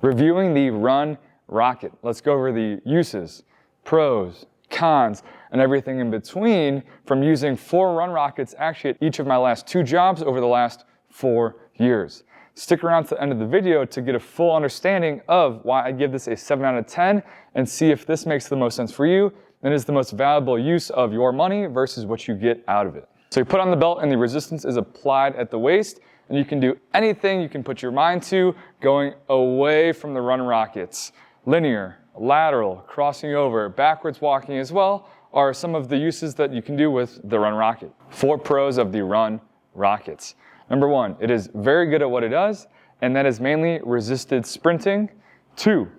Reviewing the Run Rocket. Let's go over the uses, pros, cons, and everything in between from using 4 Run Rockets actually at each of my last 2 jobs over the last 4 years. Stick around to the end of the video to get a full understanding of why I give this a 7 out of 10 and see if this makes the most sense for you and is the most valuable use of your money versus what you get out of it. So you put on the belt and the resistance is applied at the waist, and you can do anything you can put your mind to going away from the Run Rockets. Linear, lateral, crossing over, backwards walking as well are some of the uses that you can do with the Run Rocket. 4 pros of the Run Rockets. Number 1, it is very good at what it does, and that is mainly resisted sprinting. 2,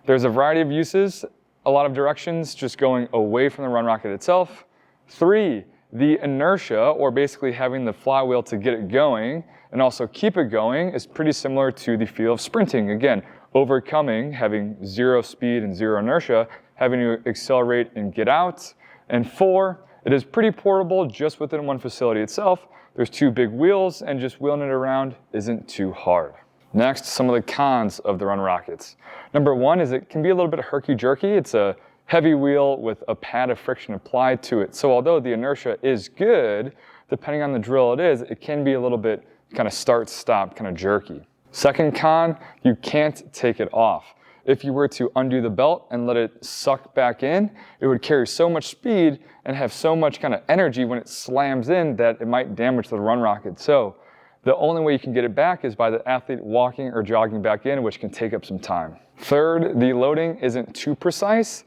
there's a variety of uses, a lot of directions just going away from the Run Rocket itself. 3, the inertia, or basically having the flywheel to get it going and also keep it going, is pretty similar to the feel of sprinting. Again, overcoming, having 0 speed and 0 inertia, having to accelerate and get out. And 4, it is pretty portable just within one facility itself. There's 2 big wheels, and just wheeling it around isn't too hard. Next, some of the cons of the Run Rockets. Number 1 is it can be a little bit herky-jerky. It's a heavy wheel with a pad of friction applied to it. So although the inertia is good, depending on the drill it can be a little bit kind of start-stop, kind of jerky. Second con, you can't take it off. If you were to undo the belt and let it suck back in, it would carry so much speed and have so much kind of energy when it slams in that it might damage the Run Rocket. So the only way you can get it back is by the athlete walking or jogging back in, which can take up some time. Third, the loading isn't too precise.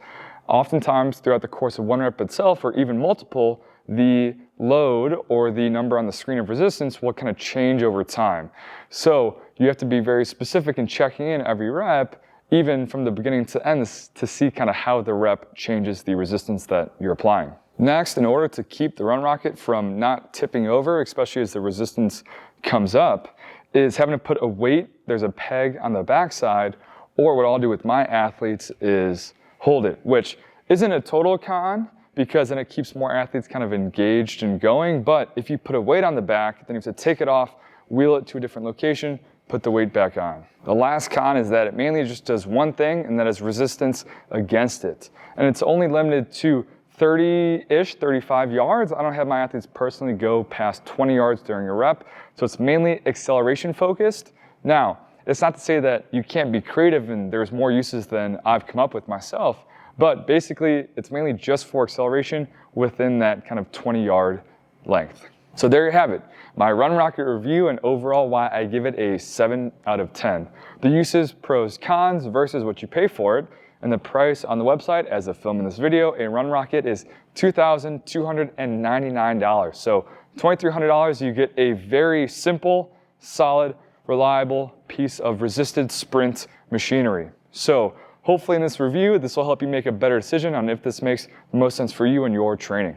Oftentimes throughout the course of one rep itself, or even multiple, the load or the number on the screen of resistance will kind of change over time. So you have to be very specific in checking in every rep, even from the beginning to end, to see kind of how the rep changes the resistance that you're applying. Next, in order to keep the Run Rocket from not tipping over, especially as the resistance comes up, is having to put a weight. There's a peg on the backside, or what I'll do with my athletes is hold it, which isn't a total con because then it keeps more athletes kind of engaged and going. But if you put a weight on the back, then you have to take it off, wheel it to a different location, put the weight back on. The last con is that it mainly just does one thing, and that is resistance against it. And it's only limited to 30-ish, 35 yards. I don't have my athletes personally go past 20 yards during a rep. So it's mainly acceleration focused. Now, it's not to say that you can't be creative and there's more uses than I've come up with myself, but basically it's mainly just for acceleration within that kind of 20-yard length. So there you have it, my Run Rocket review and overall why I give it a 7 out of 10. The uses, pros, cons versus what you pay for it, and the price on the website as of filming this video, a Run Rocket is $2,299. So $2,300, you get a very simple, solid, reliable piece of resisted sprint machinery. So hopefully in this review, this will help you make a better decision on if this makes the most sense for you in your training.